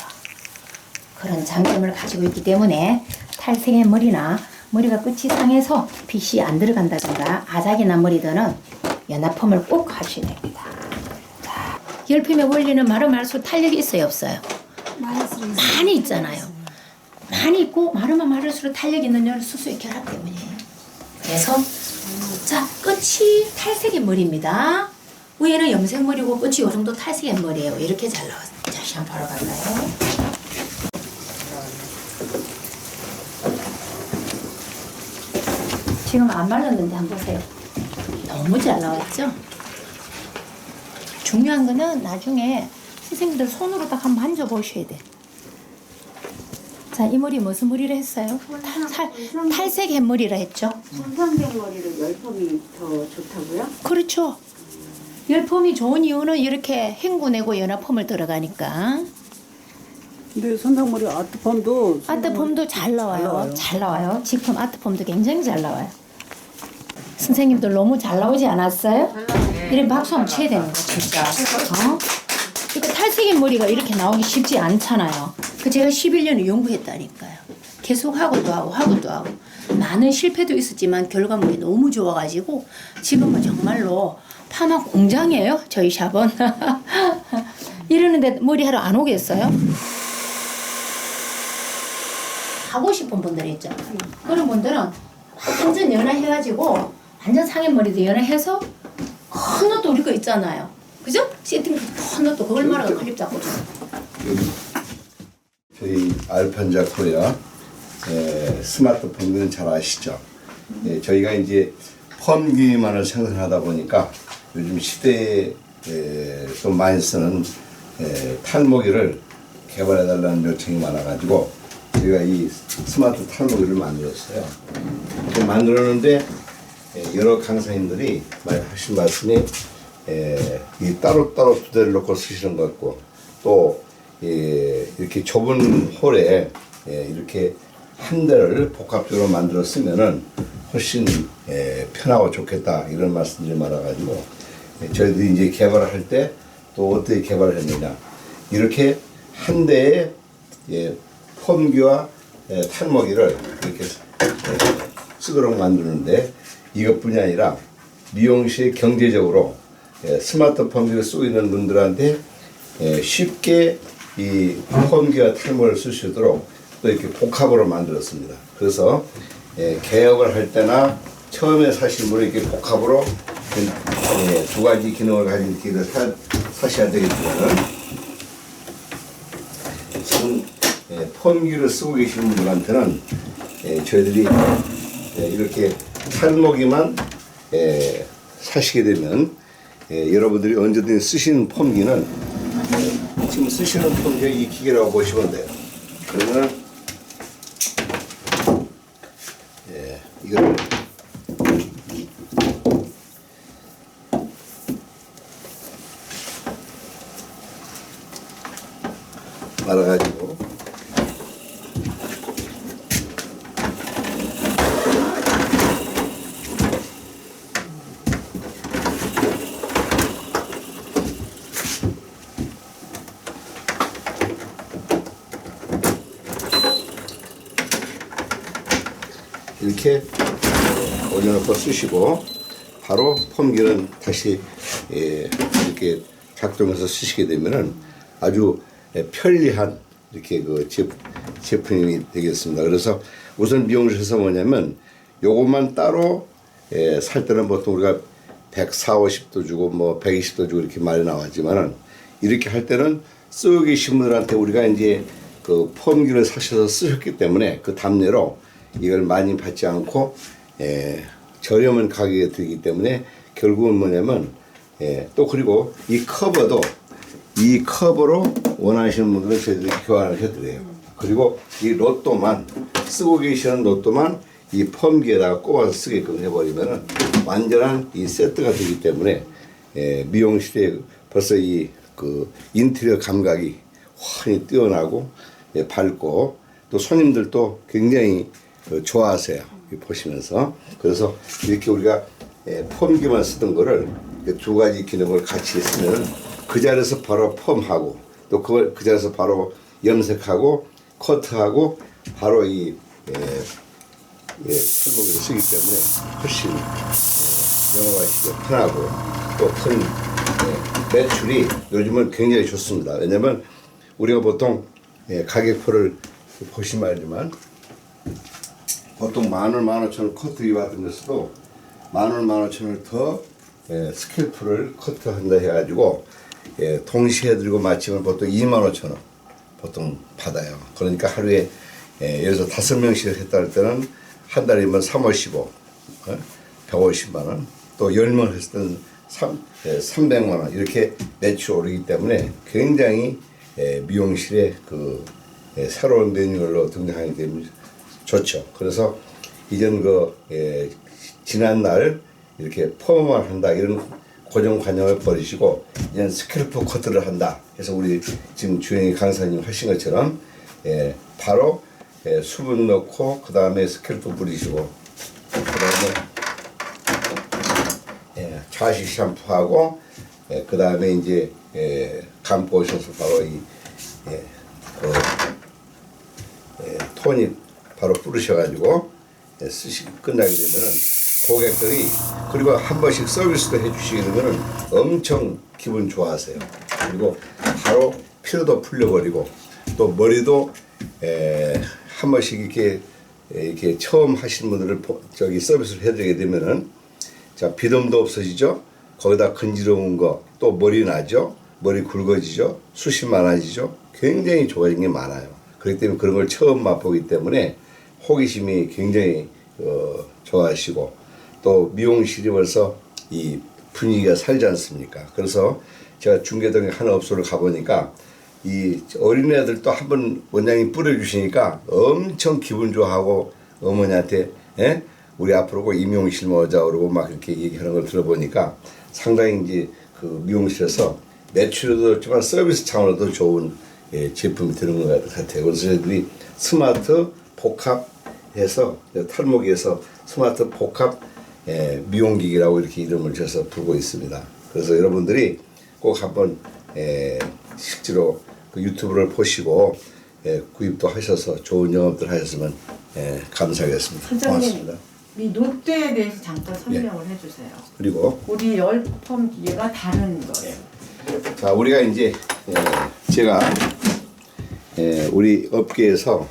그런 장점을 가지고 있기 때문에 탈색의 머리나 머리가 끝이 상해서 빗이 안 들어간다든가 아작이 난 머리들은 연합펌을 꼭 하셔야 됩니다. 자, 열펌의 원리는 마르면 마를수록 탄력이 있어요? 없어요? 많이 있잖아요. 많이 있고 마르면 마를수록 탄력 있는 열 수소의 결합 때문이에요. 그래서 자, 끝이 탈색의 머리입니다. 위에는 염색머리고 끝이 이 정도 탈색의 머리예요. 이렇게 잘 나왔어요. 자, 샴푸하러 갈까요? 지금 안 말랐는데 한번 보세요. 너무 잘 나왔죠? 중요한 거는 나중에 선생님들 손으로 딱 한번 만져보셔야 돼. 자, 이 머리 무슨 머리를 했어요? 탈색 햇머리라 했죠? 손상된 머리를 열펌이 더 좋다고요? 그렇죠. 열펌이 좋은 이유는 이렇게 헹구내고 연합펌을 들어가니까. 근데 손상머리 아트펌도 아트펌도 잘 나와요. 잘 나와요. 지금 아트펌도 굉장히 잘 나와요. 선생님들 너무 잘 나오지 않았어요? 이런 박수 한번 쳐야 되는 거 진짜. 그러니까 탈색의 머리가 이렇게 나오기 쉽지 않잖아요. 그 제가 11년을 연구했다니까요. 계속 하고 또 하고. 많은 실패도 있었지만 결과물이 너무 좋아가지고 지금은 정말로 파마 공장이에요. 저희 샵은. 이러는데 머리 하러 안 오겠어요? 하고 싶은 분들 있죠. 그런 분들은 완전 연화해가지고 완전 상해머리도 연화해서 큰 옷도 우리 거 있잖아요. 그죠? 세팅 큰 옷도 그걸 말하고 클립 잡고 줘. 저희 알펜자 코리아 스마트폰들은 잘 아시죠? 저희가 이제 펌 기만을 생산하다 보니까 요즘 시대에 좀 많이 쓰는 탈모기를 개발해달라는 요청이 많아가지고 저희가 이 스마트 탈모기를 만들었어요. 만들었는데 여러 강사님들이 많이 하신 말씀이 이 따로따로 두 대를 놓고 쓰시는 것 같고 또 이렇게 좁은 홀에 이렇게 한 대를 복합적으로 만들어 쓰면은 훨씬 편하고 좋겠다 이런 말씀들이 많아가지고 저희들이 이제 개발을 할 때 또 어떻게 개발을 했느냐 이렇게 한 대의 펌기와 탈모기를 이렇게 쓰도록 만드는데 이것뿐이 아니라 미용실에 경제적으로 스마트 펌기를 쓰고 있는 분들한테 쉽게 이 펌기와 탈모를 쓸 수 있도록 또 이렇게 복합으로 만들었습니다. 그래서 개업을 할 때나 처음에 사실 분은 이렇게 복합으로 두 가지 기능을 가진 기를 사셔야 되겠지만은 지금 펌기를 쓰고 계시는 분들한테는 저희들이 이렇게 탈모기만 사시게 되면 여러분들이 언제든 쓰시는 펌기는 지금 쓰시는 펌기가 이 기계라고 보시면 돼요. 그러면 이거를 말아가지고 이렇게 올려놓고 쓰시고 바로 펌기는 다시 이렇게 작동해서 쓰시게 되면은 아주 편리한 이렇게 그 제품이 되겠습니다. 그래서 우선 미용실에서 뭐냐면 요것만 따로 살 때는 보통 우리가 140, 50도 주고 뭐 120도 주고 이렇게 많이 나왔지만은 이렇게 할 때는 쓰고 계신 분들한테 우리가 이제 그 펌기를 사셔서 쓰셨기 때문에 그 답례로 이걸 많이 받지 않고 저렴한 가격에 들기 때문에 결국은 뭐냐면 또 그리고 이 커버도 이 커버로 원하시는 분들은 저희들이 교환을 해드려요. 그리고 이 로또만 쓰고 계시는 로또만 이 펌기에다가 꼽아서 쓰게끔 해버리면은 완전한 이 세트가 되기 때문에 미용실에 벌써 이 그 인테리어 감각이 환히 뛰어나고 밝고 또 손님들도 굉장히 좋아하세요. 보시면서. 그래서 이렇게 우리가 펌기만 쓰던 거를 두 가지 기능을 같이 쓰면 그 자리에서 바로 펌하고 또 그 자리에서 바로 염색하고 커트하고 바로 이 탈모기를 쓰기 때문에 훨씬 영업하시기 편하고 또 큰 매출이 요즘은 굉장히 좋습니다. 왜냐면 우리가 보통 가격표를 보시면 알지만 보통 10,000원, 15,000원 커트 받은 데서도 10,000원, 15,000원을 더 스캘프를 커트한다 해가지고 동시에 들고 마치면 보통 25,000원 보통 받아요. 그러니까 하루에 예를 들어서 5명씩 했다 할 때는 한 달이면 355, 150만원 또 10명 했을 때는 300만원 이렇게 매출 오르기 때문에 굉장히 미용실에 그 새로운 메뉴로 등장하기 때문에 좋죠. 그래서 이전 지난 날 이렇게 펌을 한다 이런 고정관념을 버리시고 이제는 스캘프 커트를 한다 해서 우리 지금 주영이 강사님 하신 것처럼 바로 수분 넣고 그 다음에 스캘프 뿌리시고 그 다음에 자식 샴푸하고 그 다음에 이제 감고 오셔서 바로 토닉 바로 뿌리셔가지고 쓰시고 끝나게 되면은 고객들이 그리고 한 번씩 서비스도 해주시게 되면은 엄청 기분 좋아하세요. 그리고 바로 피로도 풀려버리고 또 머리도 한 번씩 이렇게 처음 하시는 분들을 서비스를 해드리게 되면은 자 비듬도 없어지죠. 거기다 근지러운 거 또 머리 나죠. 머리 굵어지죠. 숱이 많아지죠. 굉장히 좋아진 게 많아요. 그렇기 때문에 그런 걸 처음 맛보기 때문에 호기심이 굉장히 좋아하시고 또 미용실이 벌써 이 분위기가 살지 않습니까? 그래서 제가 중계동에 한 업소를 가보니까 이 어린애들도 한번 원장님 뿌려주시니까 엄청 기분 좋아하고 어머니한테 우리 앞으로 꼭 임용실 모자 그러고 막 이렇게 얘기하는 걸 들어보니까 상당히 이제 그 미용실에서 매출도 좋지만 서비스 차원에도 좋은 제품이 되는 것 같아요. 그래서 저희들이 스마트 복합해서 탈모기에서 스마트 복합 미용기기라고 이렇게 이름을 줘서 부르고 있습니다. 그래서 여러분들이 꼭 한번 실제로 그 유튜브를 보시고 구입도 하셔서 좋은 영업들 하셨으면 감사하겠습니다. 선생님, 고맙습니다. 이 노트에 대해서 잠깐 설명을 해주세요. 그리고 우리 열펌 기계가 다른 거예요. 자, 우리가 이제 제가 우리 업계에서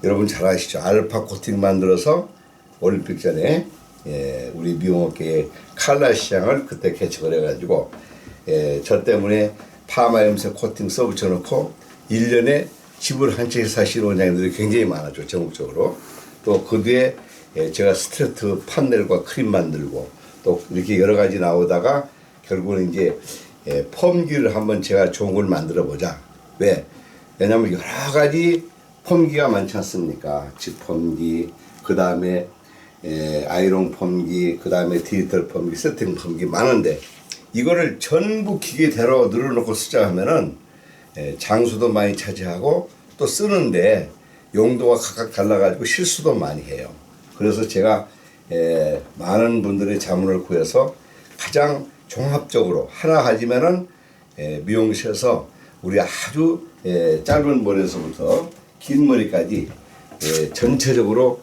여러분 잘 아시죠? 알파 코팅 만들어서 올림픽 전에 우리 미용업계의 칼라 시장을 그때 개척을 해가지고 저 때문에 파마 염색 코팅 써붙여놓고 1년에 집을 한 채 사시는 원장님들이 굉장히 많았죠. 전국적으로. 또 그 뒤에 제가 스트레이트 판넬과 크림 만들고 또 이렇게 여러 가지 나오다가 결국은 이제 펌기를 한번 제가 좋은 걸 만들어 보자. 왜? 왜냐면 여러 가지 펌기가 많지 않습니까? 집 펌기, 그 다음에 아이롱 펌기, 그 다음에 디지털 펌기, 세팅 펌기 많은데 이거를 전부 기계대로 늘어놓고 쓰자 하면은 장수도 많이 차지하고 또 쓰는데 용도가 각각 달라가지고 실수도 많이 해요. 그래서 제가 많은 분들의 자문을 구해서 가장 종합적으로 하나 가지면은 미용실에서 우리 아주 짧은 머리에서부터 긴 머리까지 전체적으로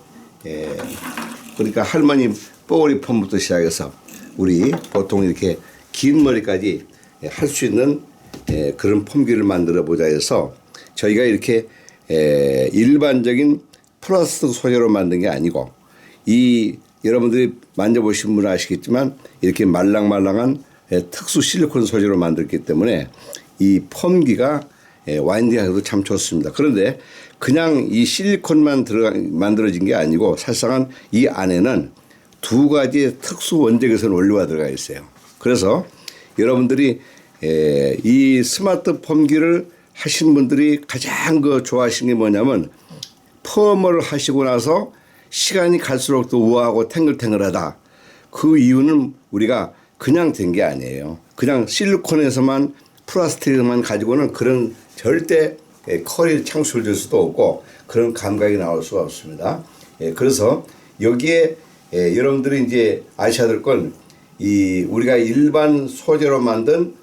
그러니까 할머니 뽀글이 펌부터 시작해서 우리 보통 이렇게 긴 머리까지 할 수 있는 그런 펌기를 만들어 보자 해서 저희가 이렇게 일반적인 플라스틱 소재로 만든 게 아니고 이 여러분들이 만져보신 분은 아시겠지만 이렇게 말랑말랑한 특수 실리콘 소재로 만들기 때문에 이 펌기가 와인딩하기도 참 좋습니다. 그런데 그냥 이 실리콘만 만들어진 게 아니고 사실상은 이 안에는 두 가지의 특수 원적외선 원료가 들어가 있어요. 그래서 여러분들이 이 스마트 펌기를 하신 분들이 가장 좋아하시는 게 뭐냐면 펌을 하시고 나서 시간이 갈수록 더 우아하고 탱글탱글하다. 그 이유는 우리가 그냥 된 게 아니에요. 그냥 실리콘에서만 플라스틱만 가지고는 그런 절대 컬이 창출될 수도 없고 그런 감각이 나올 수가 없습니다. 그래서 여기에 여러분들이 이제 아셔야 될 건 이 우리가 일반 소재로 만든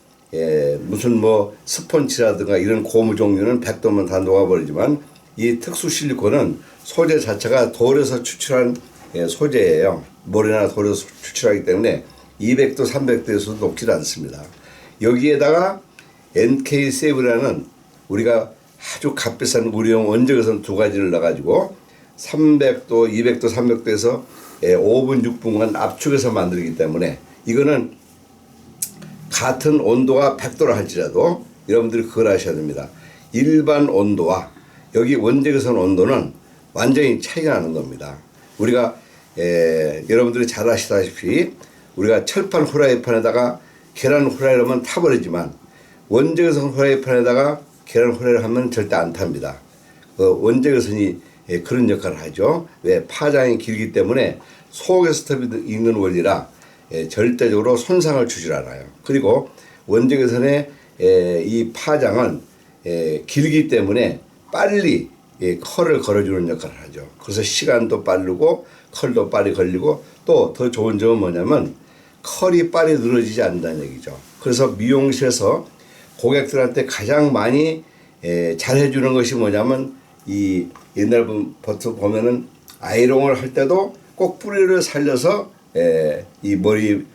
무슨 뭐 스펀지라든가 이런 고무 종류는 100도면 다 녹아버리지만 이 특수 실리콘은 소재 자체가 돌에서 추출한 소재예요. 머리나 돌에서 추출하기 때문에 200도, 300도에서도 녹지 않습니다. 여기에다가 NK7이라는 우리가 아주 값비싼 우리용 원적외선 두 가지를 넣어가지고 300도, 200도, 300도에서 5분, 6분간 압축해서 만들기 때문에 이거는 같은 온도가 100도라 할지라도 여러분들이 그걸 아셔야 됩니다. 일반 온도와 여기 원적외선 온도는 완전히 차이가 나는 겁니다. 우리가 여러분들이 잘 아시다시피 우리가 철판 후라이팬에다가 계란 후라이를 하면 타버리지만 원적외선 후라이팬에다가 계란 후라이를 하면 절대 안 탑니다. 원적외선이 그런 역할을 하죠. 왜? 파장이 길기 때문에 속에 스톱이 있는 원리라 절대적으로 손상을 주질 않아요. 그리고 원적외선의 이 파장은 길기 때문에 빨리 컬을 걸어주는 역할을 하죠. 그래서 시간도 빠르고 컬도 빨리 걸리고 또 더 좋은 점은 뭐냐면 컬이 빨리 늘어지지 않는다는 얘기죠. 그래서 미용실에서 고객들한테 가장 많이 잘해주는 것이 뭐냐면 이 옛날부터 보면은 아이롱을 할 때도 꼭 뿌리를 살려서 이 머리를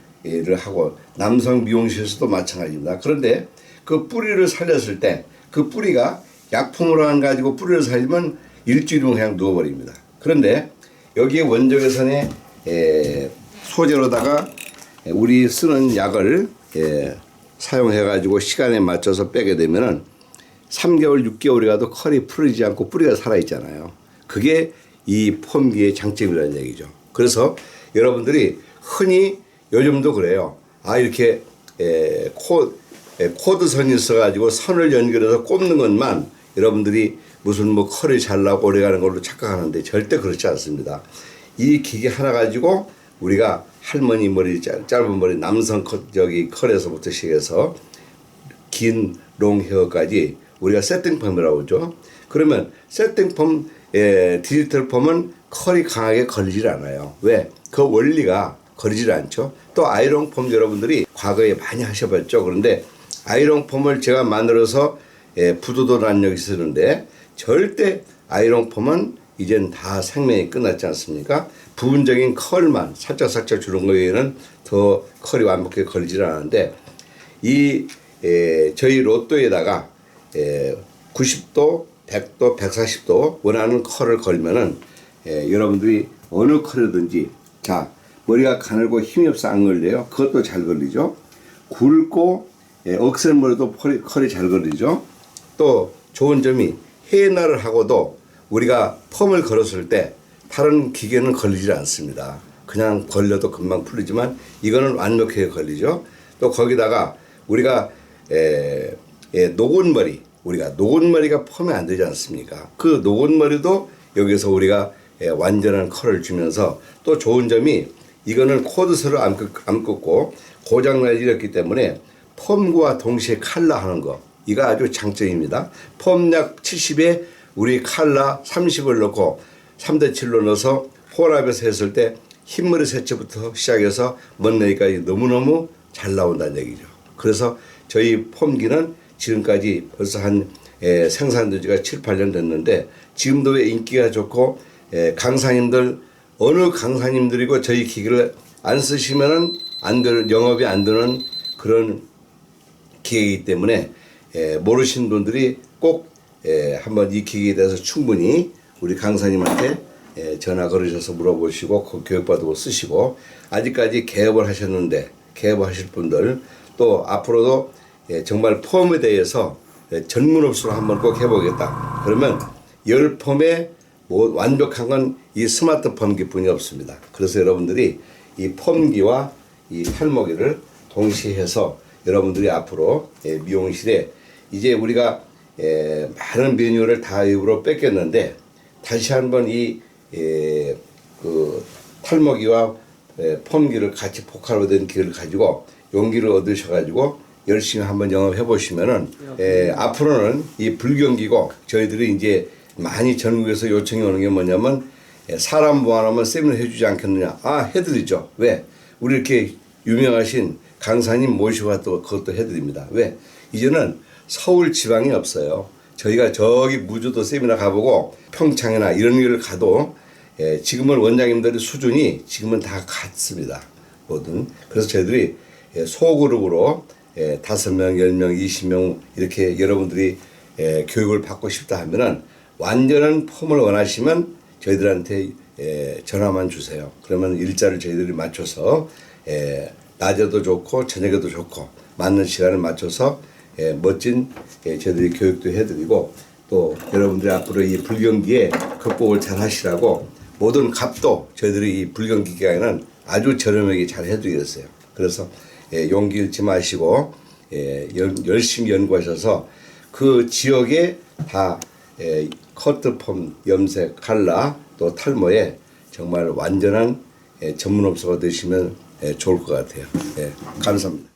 하고 남성 미용실에서도 마찬가지입니다. 그런데 그 뿌리를 살렸을 때 그 뿌리가 약품으로 안 가지고 뿌리를 살리면 일주일이면 그냥 누워버립니다. 그런데 여기에 원적외선의 소재로다가 우리 쓰는 약을 사용해가지고 시간에 맞춰서 빼게 되면은 3개월, 6개월이 가도 컬이 풀리지 않고 뿌리가 살아있잖아요. 그게 이 펌기의 장점이라는 얘기죠. 그래서 여러분들이 흔히 요즘도 그래요. 아, 이렇게 코드선이 있어가지고 선을 연결해서 꼽는 것만 여러분들이 무슨 뭐 컬이 잘 나고 오래 가는 걸로 착각하는데 절대 그렇지 않습니다. 이 기계 하나 가지고 우리가 할머니 머리, 짧은 머리, 남성 컬에서부터 시작해서 긴 롱 헤어까지 우리가 세팅펌이라고 하죠. 그러면 세팅펌, 디지털 펌은 컬이 강하게 걸리질 않아요. 왜? 그 원리가 걸리질 않죠. 또 아이롱 펌 여러분들이 과거에 많이 하셔봤죠. 그런데 아이롱 폼을 제가 만들어서 부도도 난 여기 쓰는데 절대 아이롱 폼은 이젠 다 생명이 끝났지 않습니까? 부분적인 컬만 살짝 주는 거에는 더 컬이 완벽하게 걸리질 않았는데 저희 로또에다가 90도, 100도, 140도 원하는 컬을 걸면은 여러분들이 어느 컬이든지 자 머리가 가늘고 힘이 없어 안 걸려요. 그것도 잘 걸리죠. 굵고 억센머리도 컬이 잘 걸리죠. 또 좋은 점이 헤어날을 하고도 우리가 펌을 걸었을 때 다른 기계는 걸리지 않습니다. 그냥 걸려도 금방 풀리지만 이거는 완벽하게 걸리죠. 또 거기다가 우리가 녹은 머리 우리가 녹은 머리가 펌이 안 되지 않습니까? 그 녹은 머리도 여기서 우리가 완전한 컬을 주면서 또 좋은 점이 이거는 코드선을 안 긋고 고장나지 않기 때문에 펌과 동시에 칼라 하는 거 이거 아주 장점입니다. 펌약 70에 우리 칼라 30을 넣고 3대7로 넣어서 혼합해서 했을 때 흰머리 세척부터 시작해서 먼머리까지 너무너무 잘 나온다는 얘기죠. 그래서 저희 펌기는 지금까지 벌써 한 생산된 지가 7, 8년 됐는데 지금도 왜 인기가 좋고 강사님들 어느 강사님들이고 저희 기계를 안 쓰시면은 안 되는 영업이 안 되는 그런 기계이기 때문에 모르시는 분들이 꼭 한번 이 기계에 대해서 충분히 우리 강사님한테 전화 걸으셔서 물어보시고 교육받고 쓰시고 아직까지 개업을 하셨는데 개업하실 분들 또 앞으로도 정말 펌에 대해서 전문업소로 한번 꼭 해보겠다. 그러면 10펌에 완벽한 건 이 스마트 펌기뿐이 없습니다. 그래서 여러분들이 이 펌기와 이 탈모기를 동시에 해서 여러분들이 앞으로 미용실에 이제 우리가 많은 메뉴를 다 일부러 뺏겼는데 다시 한번 그 탈모기와 펌기를 같이 포괄로 된 기회를 가지고 용기를 얻으셔가지고 열심히 한번 영업해 보시면은 앞으로는 이 불경기고 저희들이 이제 많이 전국에서 요청이 오는 게 뭐냐면 사람 모아놓으면 세미나 해주지 않겠느냐. 해드리죠. 왜? 우리 이렇게 유명하신 강사님 모시고 또 그것도 해드립니다. 왜? 이제는 서울 지방이 없어요. 저희가 저기 무주도 세미나 가보고 평창이나 이런 데를 가도 지금은 원장님들의 수준이 지금은 다 같습니다. 뭐든. 그래서 저희들이 소그룹으로 5명, 10명, 20명 이렇게 여러분들이 교육을 받고 싶다 하면은 완전한 폼을 원하시면 저희들한테 전화만 주세요. 그러면 일자를 저희들이 맞춰서 낮에도 좋고 저녁에도 좋고 맞는 시간을 맞춰서 멋진 저희들이 교육도 해드리고 또 여러분들이 앞으로 이 불경기에 극복을 잘 하시라고 모든 값도 저희들이 이 불경기 기간에는 아주 저렴하게 잘 해드리겠어요. 그래서 용기 잃지 마시고 열심히 연구하셔서 그 지역에 다 커트펌, 염색, 칼라 또 탈모에 정말 완전한 전문업소가 되시면 좋을 것 같아요. 감사합니다.